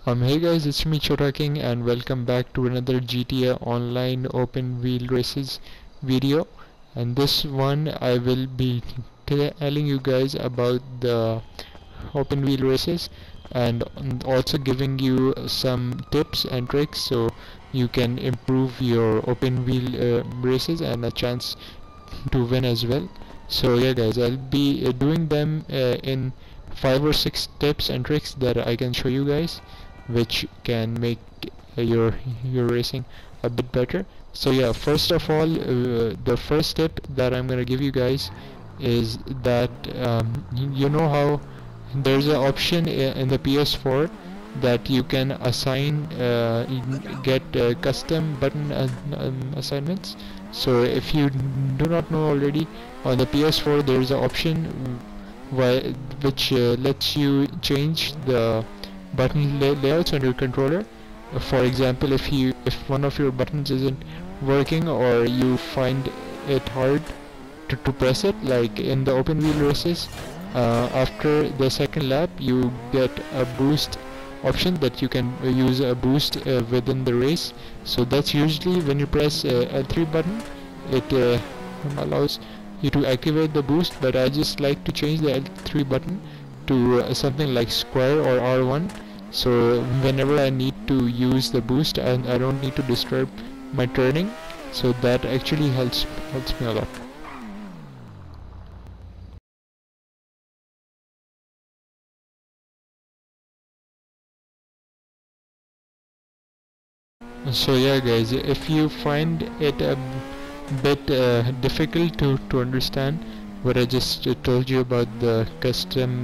Hey guys, it's me Chota King and welcome back to another GTA Online Open Wheel Races video. And this one I will be telling you guys about the open wheel races and also giving you some tips and tricks so you can improve your open wheel races and a chance to win as well. So yeah guys, I'll be doing them in 5 or 6 tips and tricks that I can show you guys, which can make your racing a bit better. So yeah, first of all, the first tip that I'm gonna give you guys is that you know how there's an option in the PS4 that you can assign get custom button assignments. So if you do not know already, on the PS4 there's an option which lets you change the button layouts on your controller. For example, if one of your buttons isn't working or you find it hard to press it, like in the open wheel races, after the second lap you get a boost option that you can use a boost within the race. So that's usually when you press L3 button, it allows you to activate the boost, but I just like to change the L3 button to something like square or R1, so whenever I need to use the boost and I don't need to disturb my turning, so that actually helps me a lot. So yeah guys, if you find it a bit difficult to understand what I just told you about the custom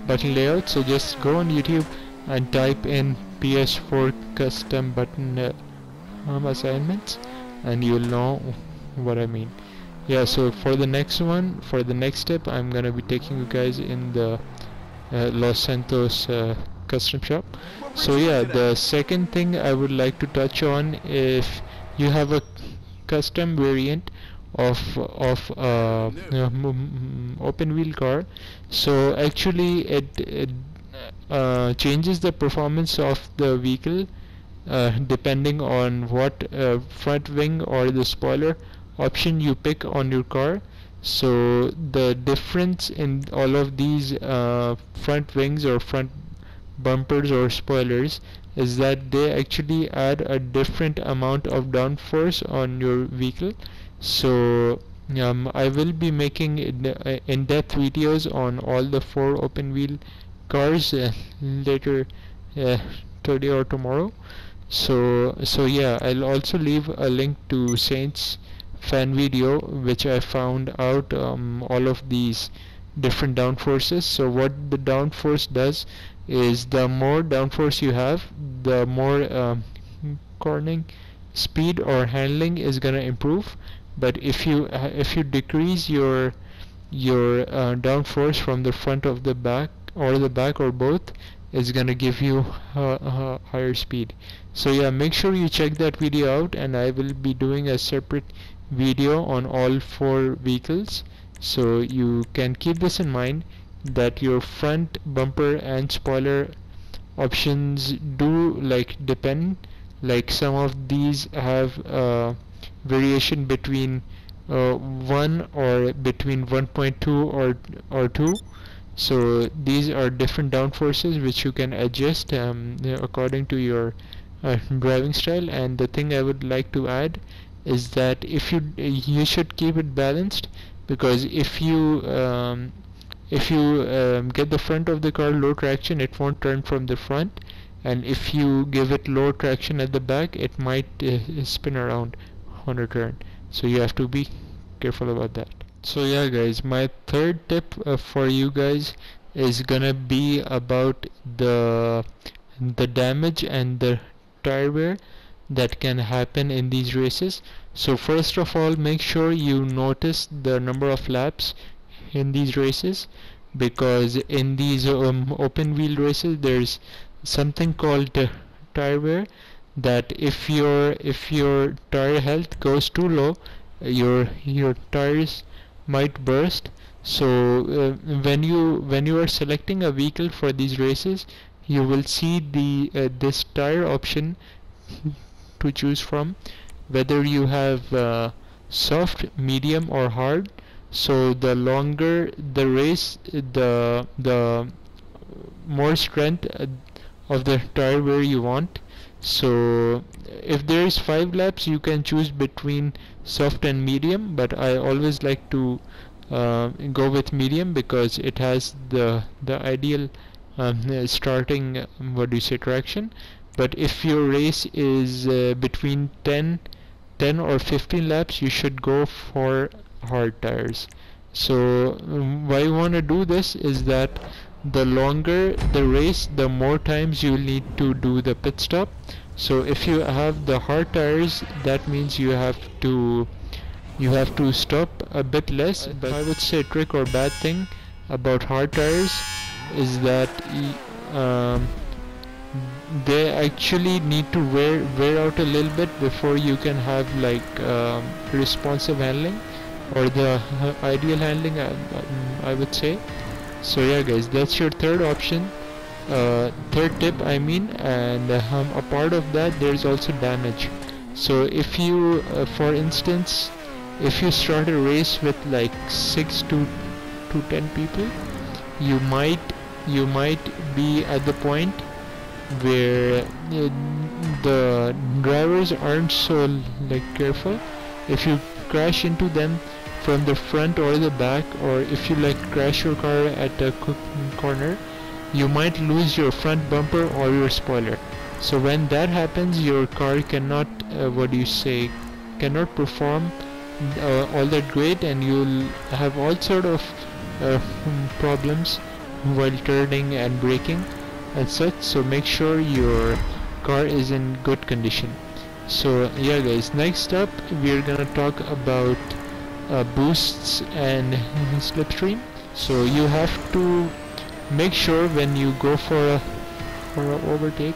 button layout, so just go on YouTube and type in PS4 custom button assignments and you'll know what I mean. Yeah, so for the next step, I'm gonna be taking you guys in the Los Santos custom shop. So yeah, the second thing I would like to touch on, if you have a custom variant of open wheel car, so actually it changes the performance of the vehicle depending on what front wing or the spoiler option you pick on your car. So the difference in all of these front wings or front bumpers or spoilers is that they actually add a different amount of downforce on your vehicle. So I will be making in-depth videos on all the 4 open wheel cars later today or tomorrow. So yeah, I'll also leave a link to Saints fan video which I found out all of these different downforces. So what the downforce does is, the more downforce you have, the more cornering speed or handling is gonna improve. But if you decrease your downforce from the front of the back or both, is gonna give you higher speed. So yeah, make sure you check that video out, and I will be doing a separate video on all 4 vehicles. So you can keep this in mind, that your front bumper and spoiler options do depend. Like some of these have variation between 1 or between 1.2 or 2. So these are different downforces which you can adjust according to your driving style. And the thing I would like to add is that if you should keep it balanced, because if you get the front of the car low traction, it won't turn from the front, and if you give it low traction at the back, it might spin around on a turn. So you have to be careful about that. So yeah guys, my third tip for you guys is gonna be about the damage and the tire wear that can happen in these races. So first of all, make sure you notice the number of laps in these races, because in these open wheel races there's something called tire wear, that if your tire health goes too low, your tires might burst. So when you are selecting a vehicle for these races, you will see the this tire option to choose from, whether you have soft, medium or hard. So the longer the race, the more strength of the tire wear you want. So if there is 5 laps, you can choose between soft and medium, but I always like to go with medium because it has the ideal starting what do you say traction. But if your race is between 10 or 15 laps, you should go for hard tires. So why you want to do this is that the longer the race, the more times you will need to do the pit stop. So if you have the hard tires, that means you have to stop a bit less. But I would say trick or bad thing about hard tires is that um, they actually need to wear out a little bit before you can have like responsive handling or the ideal handling, I would say. So yeah guys, that's your third option, third tip I mean. And a part of that, there's also damage. So if you for instance, if you start a race with like 6 to 10 people, you might be at the point where the drivers aren't so like careful. If you crash into them from the front or the back, or if you like crash your car at a corner, you might lose your front bumper or your spoiler. So when that happens, your car cannot cannot perform all that great, and you'll have all sort of problems while turning and braking and such. So make sure your car is in good condition. So yeah guys, next up we're gonna talk about boosts and slipstream. So you have to make sure when you go for a overtake,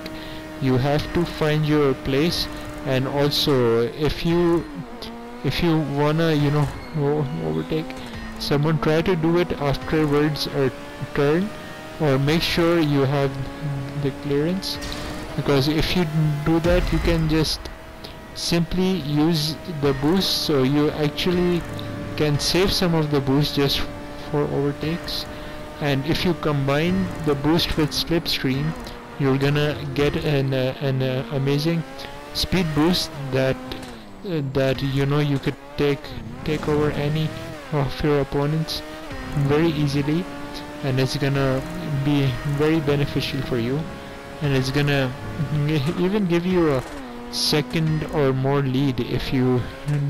you have to find your place. And also if you wanna overtake someone, try to do it afterwards a turn, or make sure you have the clearance, because if you do that, you can just simply use the boost. So you actually can save some of the boost just for overtakes. And if you combine the boost with slipstream, you're gonna get an amazing speed boost that you could take over any of your opponents very easily, and it's gonna be very beneficial for you, and it's gonna even give you a second or more lead if you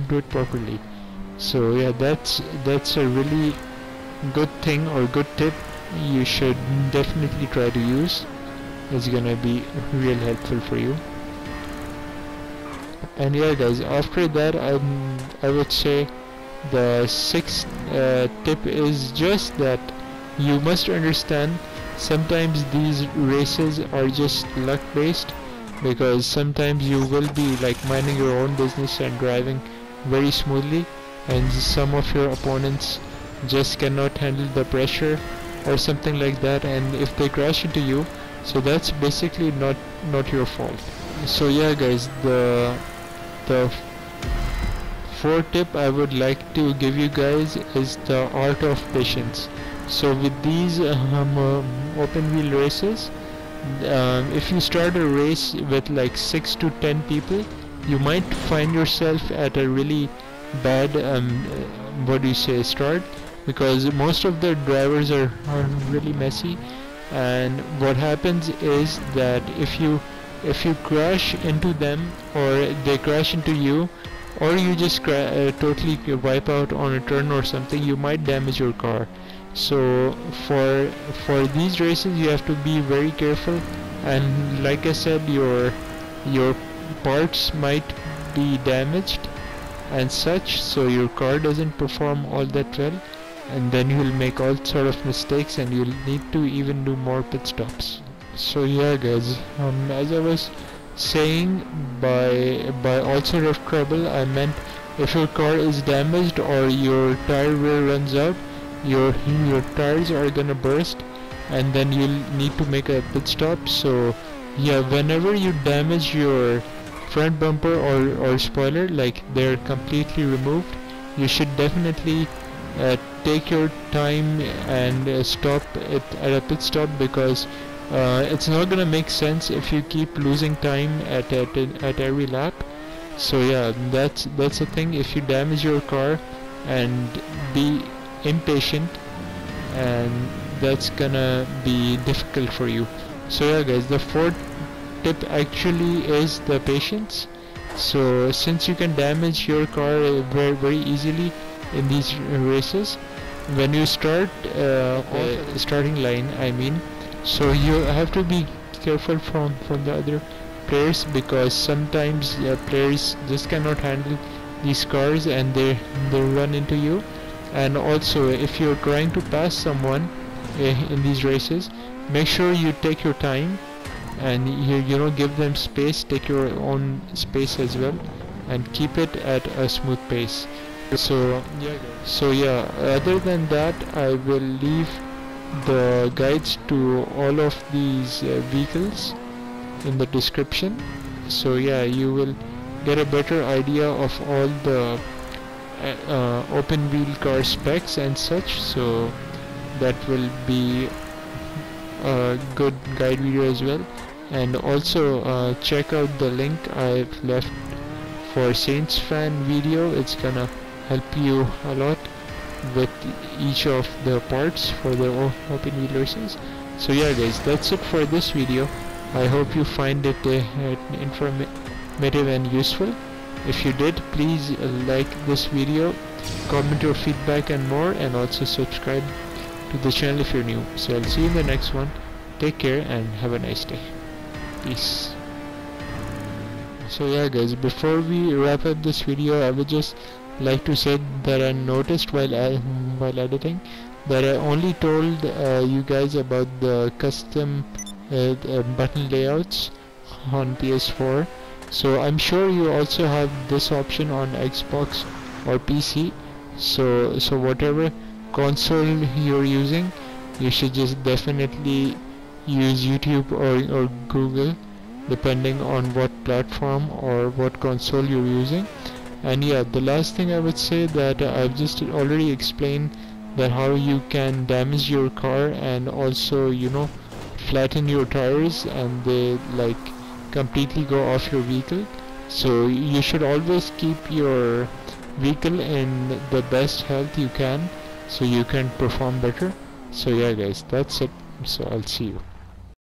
do it properly. So yeah, that's a really good thing or good tip you should definitely try to use. It's gonna be real helpful for you. And yeah guys, after that I would say the sixth tip is just that you must understand sometimes these races are just luck based, because sometimes you will be like minding your own business and driving very smoothly, and some of your opponents just cannot handle the pressure or something like that, and if they crash into you, so that's basically not your fault. So yeah guys, the fourth tip I would like to give you guys is the art of patience. So with these open wheel races, if you start a race with like 6 to 10 people, you might find yourself at a really bad start, because most of the drivers are really messy. And what happens is that if you crash into them, or they crash into you, or you just totally wipe out on a turn or something, you might damage your car. So for these races you have to be very careful, and like I said, your parts might be damaged and such, so your car doesn't perform all that well, and then you'll make all sort of mistakes, and you'll need to even do more pit stops. So yeah guys, as I was saying, by all sort of trouble, I meant if your car is damaged or your tire wear runs out, your tires are gonna burst, and then you'll need to make a pit stop. So yeah, whenever you damage your front bumper or spoiler, like they're completely removed, you should definitely take your time and stop it at a pit stop, because it's not gonna make sense if you keep losing time at every lap. So yeah, that's the thing. If you damage your car and be impatient, and that's gonna be difficult for you. So yeah guys, the fourth tip actually is the patience. So since you can damage your car very easily in these races, when you start starting line, I mean, so you have to be careful from the other players, because sometimes players just cannot handle these cars and they run into you. And also, if you're trying to pass someone in these races, make sure you take your time, and you know, give them space, take your own space as well, and keep it at a smooth pace. So yeah, other than that, I will leave the guides to all of these vehicles in the description. So yeah, you will get a better idea of all the open wheel car specs and such. So that will be a good guide video as well. And also check out the link I've left for Saints fan video. It's gonna help you a lot with each of the parts for the open wheel races. So yeah guys, that's it for this video. I hope you find it informative and useful. If you did, please like this video, comment your feedback and more, and also subscribe to the channel if you're new. So I'll see you in the next one. Take care and have a nice day. Peace. So yeah guys, before we wrap up this video, I would just like to say that I noticed while editing that I only told you guys about the custom button layouts on PS4. So I'm sure you also have this option on Xbox or PC. So whatever console you're using, you should just definitely use YouTube or Google, depending on what platform or what console you're using. And yeah, the last thing I would say, that I've just already explained that how you can damage your car and also, you know, flatten your tires and they like completely go off your vehicle. So you should always keep your vehicle in the best health you can, so you can perform better. So yeah guys, that's it. So I'll see you.